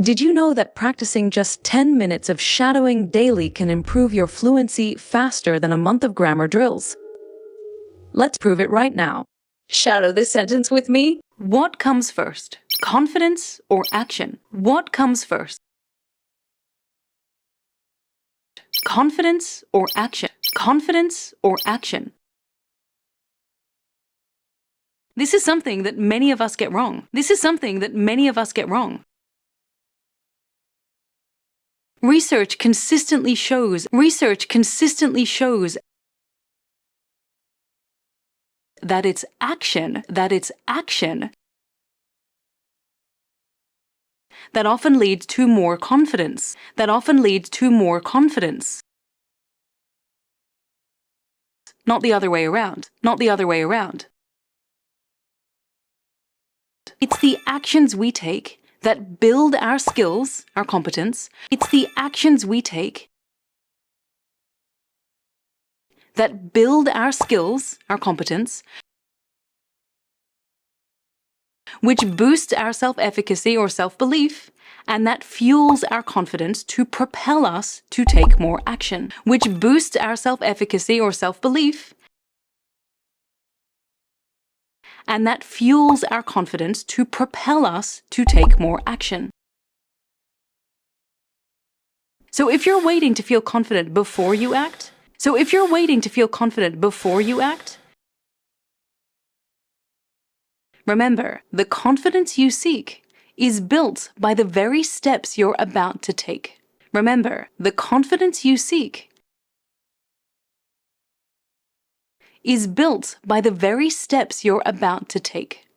Did you know that practicing just 10 minutes of shadowing daily can improve your fluency faster than a month of grammar drills? Let's prove it right now. Shadow this sentence with me. What comes first, confidence or action? What comes first? Confidence or action? Confidence or action? This is something that many of us get wrong. This is something that many of us get wrong. Research consistently shows that it's action that often leads to more confidence, not the other way around, It's the actions we take that build our skills, our competence. It's the actions we take that build our skills, our competence, which boosts our self-efficacy or self-belief, and that fuels our confidence to propel us to take more action, which boosts our self-efficacy or self-belief, and that fuels our confidence to propel us to take more action. So if you're waiting to feel confident before you act, remember, the confidence you seek is built by the very steps you're about to take. Remember, the confidence you seek is built by the very steps you're about to take.